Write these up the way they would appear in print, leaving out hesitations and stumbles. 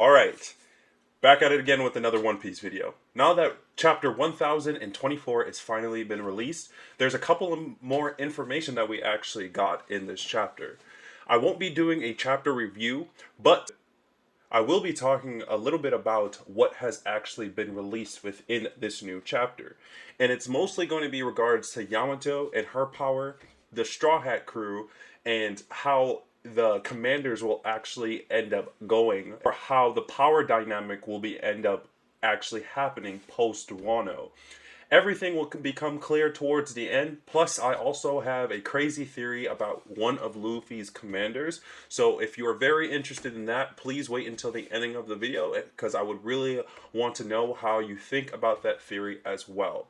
Alright, back at it again with another One Piece video. Now that chapter 1024 has finally been released, there's a couple of more information that we actually got in this chapter. I won't be doing a chapter review, but I will be talking a little bit about what has actually been released within this new chapter. And it's mostly going to be regards to Yamato and her power, the Straw Hat crew, and how the commanders will actually end up going, or how the power dynamic will end up actually happening post Wano. Everything will become clear towards the end. Plus, I also have a crazy theory about one of Luffy's commanders. So if you are very interested in that, please wait until the ending of the video, because I would really want to know how you think about that theory as well.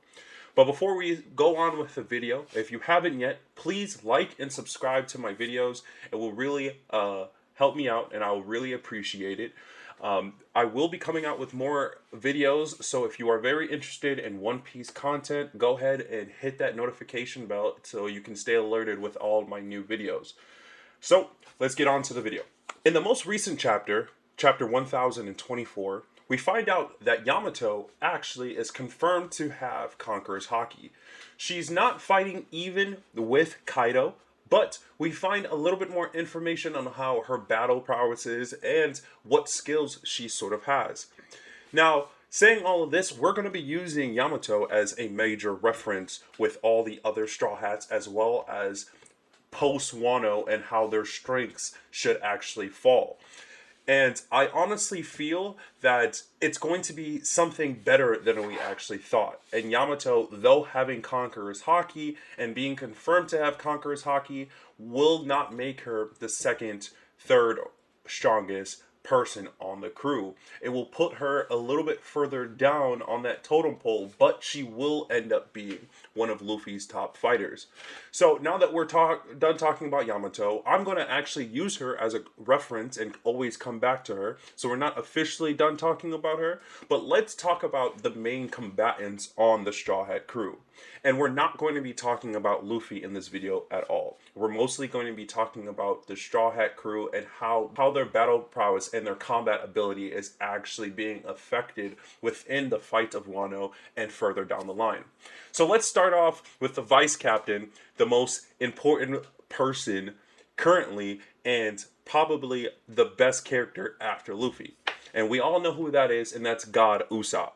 But before we go on with the video, if you haven't yet, please like and subscribe to my videos. It will really help me out, and I will really appreciate it. I will be coming out with more videos, so if you are very interested in One Piece content, go ahead and hit that notification bell so you can stay alerted with all my new videos. So, let's get on to the video. In the most recent chapter, chapter 1024, we find out that Yamato actually is confirmed to have Conqueror's Haki. She's not fighting even with Kaido, but we find a little bit more information on how her battle prowess is and what skills she sort of has. Now, saying all of this, we're going to be using Yamato as a major reference with all the other Straw Hats, as well as post Wano and how their strengths should actually fall. And I honestly feel that it's going to be something better than we actually thought. And Yamato, though having Conqueror's Haki and being confirmed to have Conqueror's Haki, will not make her the second, third strongest person on the crew. It will put her a little bit further down on that totem pole, but she will end up being one of Luffy's top fighters. So now that we're done talking about Yamato, I'm going to actually use her as a reference and always come back to her. So we're not officially done talking about her, but let's talk about the main combatants on the Straw Hat crew. And we're not going to be talking about Luffy in this video at all. We're mostly going to be talking about the Straw Hat crew and how their battle prowess and their combat ability is actually being affected within the fight of Wano and further down the line. So let's start off with the vice captain, the most important person currently and probably the best character after Luffy. And we all know who that is, and that's God Usopp.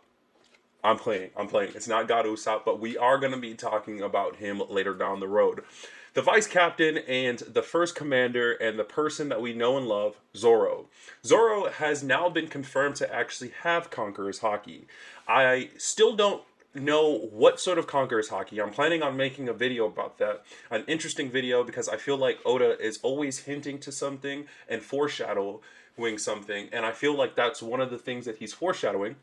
I'm playing. It's not God Usopp, but we are going to be talking about him later down the road. The vice captain and the first commander and the person that we know and love, Zoro. Zoro has now been confirmed to actually have Conqueror's Haki. I still don't know what sort of Conqueror's Haki. I'm planning on making a video about that. An interesting video, because I feel like Oda is always hinting to something and foreshadowing something. And I feel like that's one of the things that he's foreshadowing.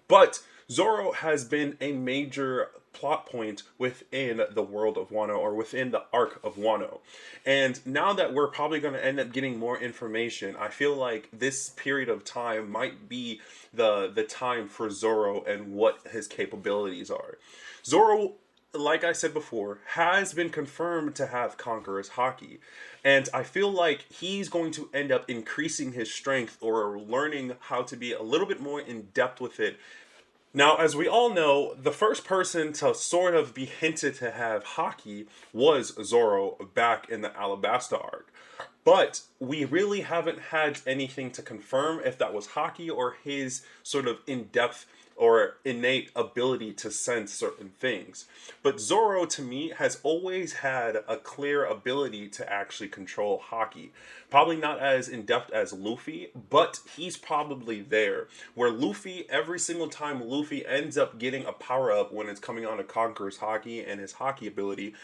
But Zoro has been a major plot point within the world of Wano, or within the arc of Wano. And now that we're probably going to end up getting more information, I feel like this period of time might be the time for Zoro and what his capabilities are. Zoro, like I said before, has been confirmed to have Conqueror's Haki. And I feel like he's going to end up increasing his strength or learning how to be a little bit more in depth with it. Now, as we all know, the first person to sort of be hinted to have Haki was Zoro back in the Alabasta arc. But we really haven't had anything to confirm if that was Haki or his sort of in-depth or innate ability to sense certain things. But Zoro, to me, has always had a clear ability to actually control Haki. Probably not as in-depth as Luffy, but he's probably there. Where Luffy, every single time Luffy ends up getting a power-up when it's coming on to Conqueror's Haki and his Haki ability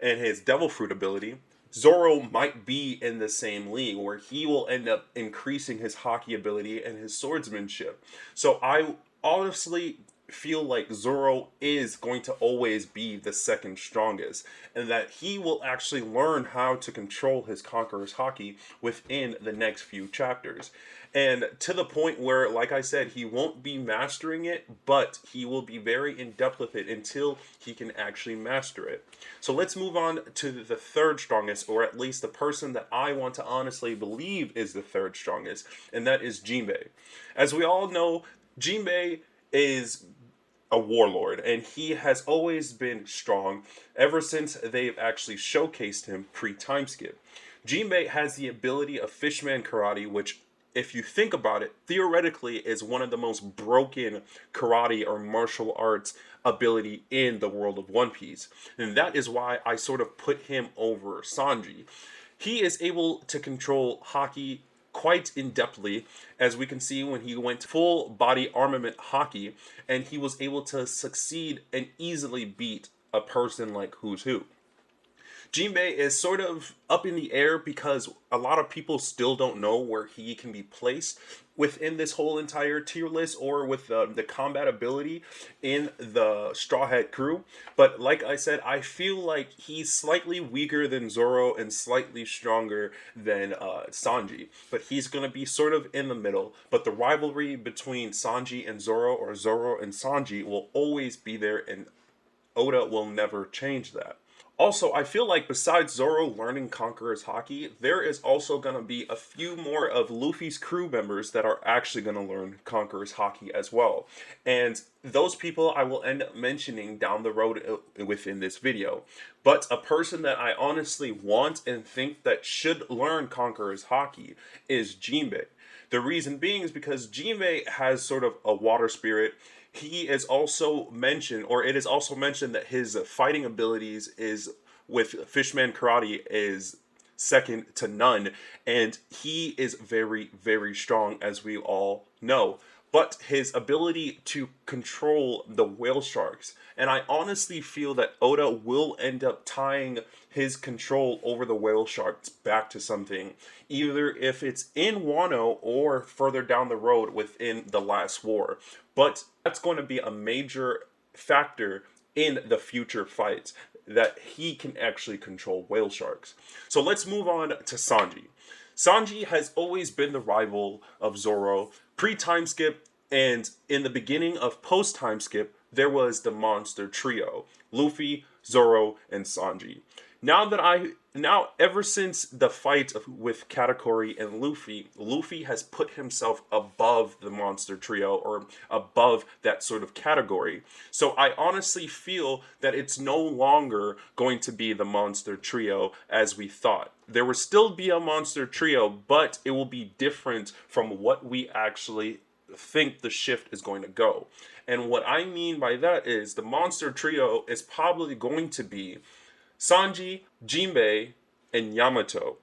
and his Devil Fruit ability, Zoro might be in the same league where he will end up increasing his Haki ability and his swordsmanship. So I honestly feel like Zoro is going to always be the second strongest, and that he will actually learn how to control his Conqueror's Haki within the next few chapters. And to the point where, like I said, he won't be mastering it, but he will be very in depth with it until he can actually master it. So let's move on to the third strongest, or at least the person that I want to honestly believe is the third strongest, and that is Jinbe. As we all know, Jinbe is a warlord, and he has always been strong ever since they've actually showcased him pre-time skip. Jinbe has the ability of Fishman Karate, which, if you think about it, theoretically is one of the most broken karate or martial arts ability in the world of One Piece. And that is why I sort of put him over Sanji. He is able to control Haki quite in-depthly, as we can see when he went full body armament Haki, and he was able to succeed and easily beat a person like Who's Who. Jinbe is sort of up in the air because a lot of people still don't know where he can be placed within this whole entire tier list, or with the combat ability in the Straw Hat crew. But like I said, I feel like he's slightly weaker than Zoro and slightly stronger than Sanji. But he's going to be sort of in the middle. But the rivalry between Sanji and Zoro, or Zoro and Sanji, will always be there, and Oda will never change that. Also, I feel like besides Zoro learning Conqueror's Haki, there is also going to be a few more of Luffy's crew members that are actually going to learn Conqueror's Haki as well. And those people I will end up mentioning down the road within this video. But a person that I honestly want and think that should learn Conqueror's Haki is Jinbe. The reason being is because Jinbe has sort of a water spirit. He is also mentioned, or it is also mentioned, that his fighting abilities is with Fishman Karate is second to none, and he is very, very strong, as we all know. But his ability to control the whale sharks, and I honestly feel that Oda will end up tying his control over the whale sharks back to something, either if it's in Wano or further down the road within the last war. But that's going to be a major factor in the future fights, that he can actually control whale sharks. So let's move on to Sanji. Sanji has always been the rival of Zoro pre-time skip, and in the beginning of post-time skip, there was the monster trio: Luffy, Zoro, and Sanji. Now ever since the fight with Katakuri and Luffy, Luffy has put himself above the monster trio, or above that sort of category. So I honestly feel that it's no longer going to be the monster trio as we thought. There will still be a monster trio, but it will be different from what we actually think the shift is going to go. And what I mean by that is the monster trio is probably going to be Sanji, Jinbe, and Yamato.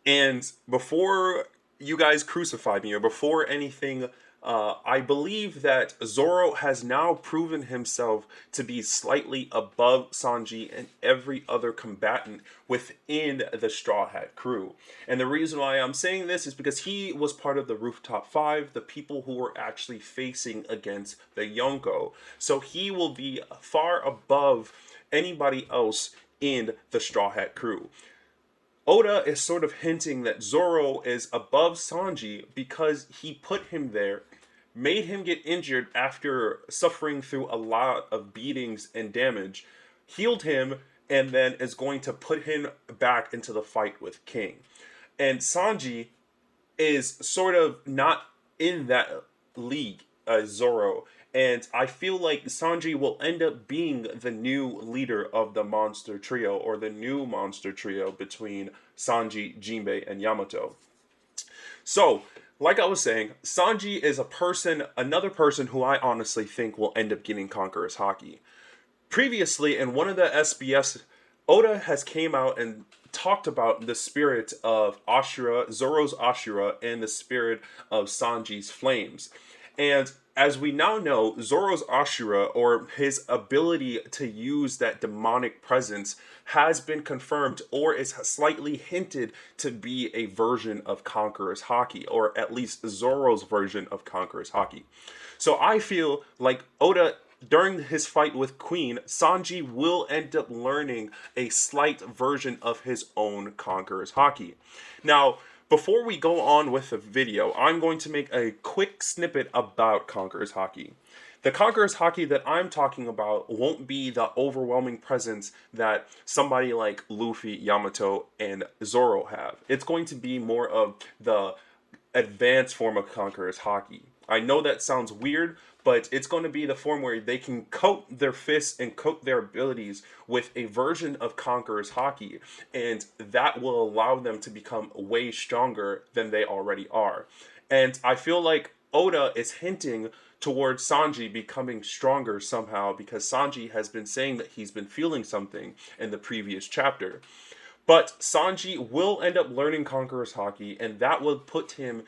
And before you guys crucify me, or before anything, I believe that Zoro has now proven himself to be slightly above Sanji and every other combatant within the Straw Hat crew. And the reason why I'm saying this is because he was part of the Rooftop 5, the people who were actually facing against the Yonko. So he will be far above anybody else in the Straw Hat crew. Oda is sort of hinting that Zoro is above Sanji because he put him there, made him get injured after suffering through a lot of beatings and damage, healed him, and then is going to put him back into the fight with King. And Sanji is sort of not in that league as Zoro. And I feel like Sanji will end up being the new leader of the monster trio, or the new monster trio between Sanji, Jinbe, and Yamato. So, like I was saying, Sanji is another person who I honestly think will end up getting Conqueror's Haki. Previously, in one of the SBS, Oda has came out and talked about the spirit of Ashura, Zoro's Ashura, and the spirit of Sanji's flames. And as we now know, Zoro's Ashura, or his ability to use that demonic presence, has been confirmed or is slightly hinted to be a version of Conqueror's Haki, or at least Zoro's version of Conqueror's Haki. So I feel like Oda, during his fight with Queen, Sanji will end up learning a slight version of his own Conqueror's Haki. Now, before we go on with the video, I'm going to make a quick snippet about Conqueror's Haki. The Conqueror's Haki that I'm talking about won't be the overwhelming presence that somebody like Luffy, Yamato, and Zoro have. It's going to be more of the advanced form of Conqueror's Haki. I know that sounds weird, but it's going to be the form where they can coat their fists and coat their abilities with a version of Conqueror's Haki, and that will allow them to become way stronger than they already are. And I feel like Oda is hinting towards Sanji becoming stronger somehow, because Sanji has been saying that he's been feeling something in the previous chapter. But Sanji will end up learning Conqueror's Haki, and that will put him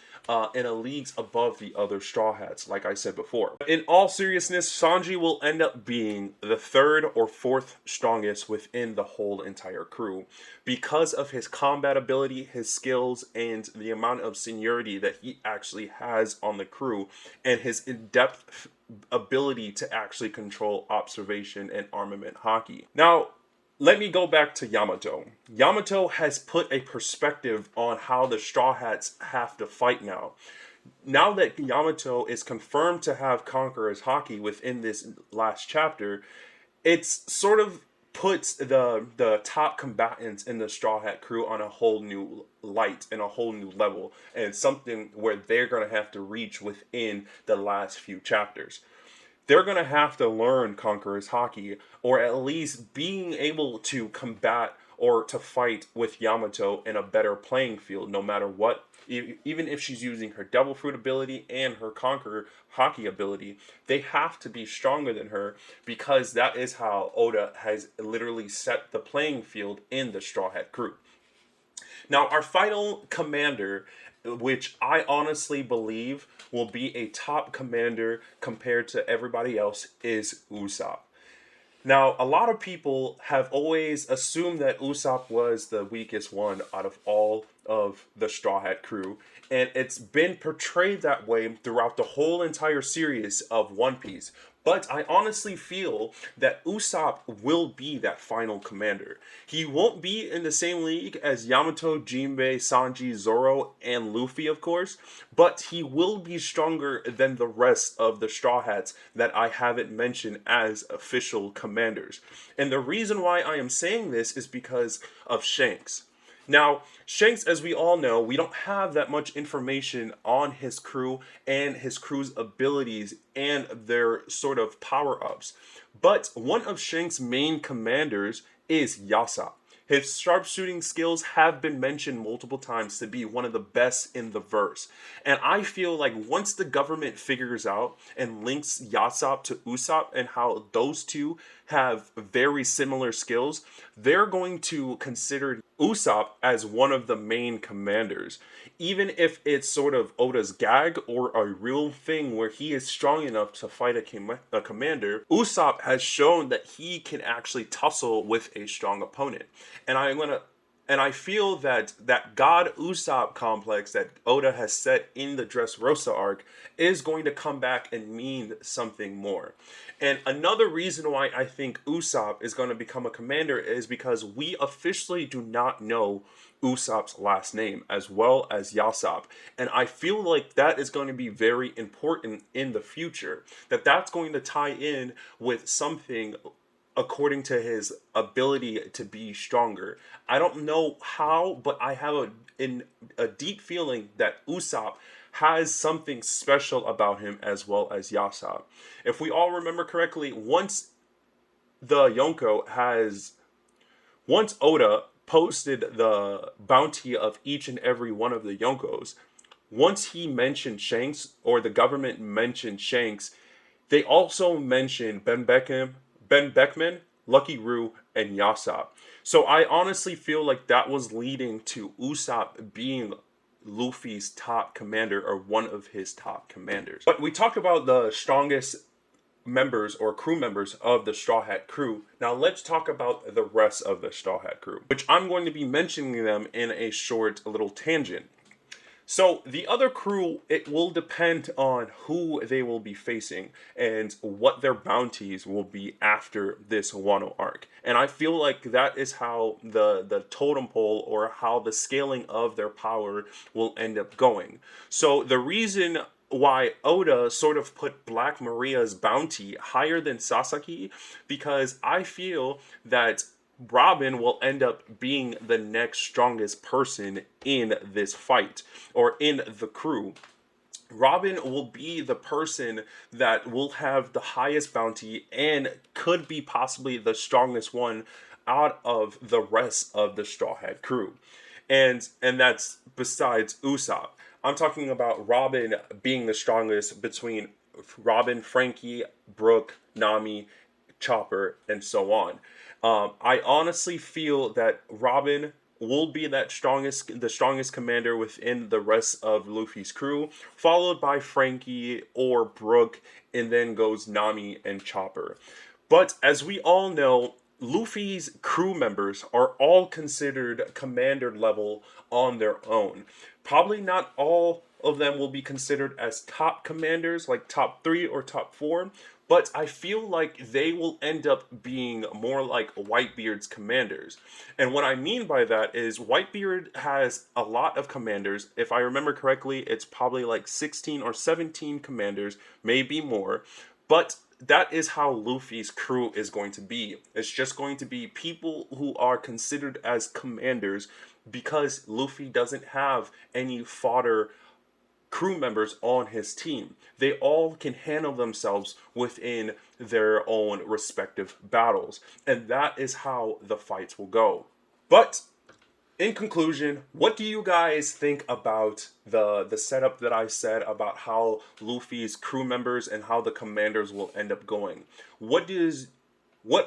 in a leagues above the other Straw Hats, like I said before. In all seriousness, Sanji will end up being the third or fourth strongest within the whole entire crew, because of his combat ability, his skills, and the amount of seniority that he actually has on the crew, and his in-depth ability to actually control observation and armament haki. Now, let me go back to Yamato. Yamato has put a perspective on how the Straw Hats have to fight now. Now that Yamato is confirmed to have Conqueror's Haki within this last chapter, it's sort of puts the top combatants in the Straw Hat crew on a whole new light and a whole new level, and something where they're going to have to reach within the last few chapters. They're going to have to learn Conqueror's Haki, or at least being able to combat or to fight with Yamato in a better playing field, no matter what. Even if she's using her Devil Fruit ability and her Conqueror Haki ability, they have to be stronger than her, because that is how Oda has literally set the playing field in the Straw Hat crew. Now, our final commander, which I honestly believe will be a top commander compared to everybody else, is Usopp. Now, a lot of people have always assumed that Usopp was the weakest one out of all of the Straw Hat crew, and it's been portrayed that way throughout the whole entire series of One Piece. But I honestly feel that Usopp will be that final commander. He won't be in the same league as Yamato, Jinbe, Sanji, Zoro, and Luffy, of course, but he will be stronger than the rest of the Straw Hats that I haven't mentioned as official commanders. And the reason why I am saying this is because of Shanks. Now, Shanks, as we all know, we don't have that much information on his crew and his crew's abilities and their sort of power-ups. But one of Shanks' main commanders is Usopp. His sharpshooting skills have been mentioned multiple times to be one of the best in the verse. And I feel like once the government figures out and links Usopp to Usopp and how those two have very similar skills, they're going to consider Usopp as one of the main commanders. Even if it's sort of Oda's gag or a real thing where he is strong enough to fight a commander, Usopp has shown that he can actually tussle with a strong opponent. And I feel that that God Usopp complex that Oda has set in the Dressrosa arc is going to come back and mean something more. And another reason why I think Usopp is going to become a commander is because we officially do not know Usopp's last name, as well as Usopp. And I feel like that is going to be very important in the future. That's going to tie in with something according to his ability to be stronger. I don't know how, but I have a deep feeling that Usopp has something special about him, as well as Usopp. If we all remember correctly, once Oda posted the bounty of each and every one of the Yonkos, once he mentioned Shanks, or the government mentioned Shanks, they also mentioned Ben Beckman, Lucky Roo, and Usopp. So I honestly feel like that was leading to Usopp being Luffy's top commander, or one of his top commanders. But we talked about the strongest members or crew members of the Straw Hat crew. Now let's talk about the rest of the Straw Hat crew, which I'm going to be mentioning them in a short little tangent. So the other crew, it will depend on who they will be facing and what their bounties will be after this Wano arc. And I feel like that is how the totem pole, or how the scaling of their power will end up going. So the reason why Oda sort of put Black Maria's bounty higher than Sasaki, because I feel that Robin will end up being the next strongest person in this fight, or in the crew. Robin will be the person that will have the highest bounty and could be possibly the strongest one out of the rest of the Straw Hat crew. And that's besides Usopp. I'm talking about Robin being the strongest between Robin, Frankie, Brook, Nami, Chopper, and so on. I honestly feel that Robin will be the strongest commander within the rest of Luffy's crew, followed by Frankie or Brook, and then goes Nami and Chopper. But as we all know, Luffy's crew members are all considered commander level on their own. Probably not all of them will be considered as top commanders, like top 3 or top 4, but I feel like they will end up being more like Whitebeard's commanders. And what I mean by that is Whitebeard has a lot of commanders. If I remember correctly, it's probably like 16 or 17 commanders, maybe more. But that is how Luffy's crew is going to be. It's just going to be people who are considered as commanders because Luffy doesn't have any fodder crew members on his team. They all can handle themselves within their own respective battles. And that is how the fights will go. But in conclusion, what do you guys think about the setup that I said about how Luffy's crew members and how the commanders will end up going? What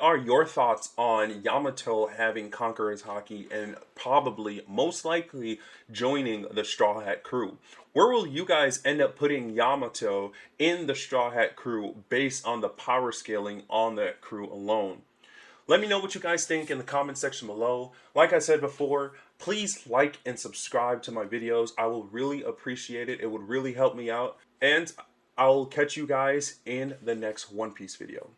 are your thoughts on Yamato having Conqueror's Haki and probably, most likely, joining the Straw Hat crew? Where will you guys end up putting Yamato in the Straw Hat crew based on the power scaling on that crew alone? Let me know what you guys think in the comment section below. Like I said before, please like and subscribe to my videos. I will really appreciate it. It would really help me out. And I'll catch you guys in the next One Piece video.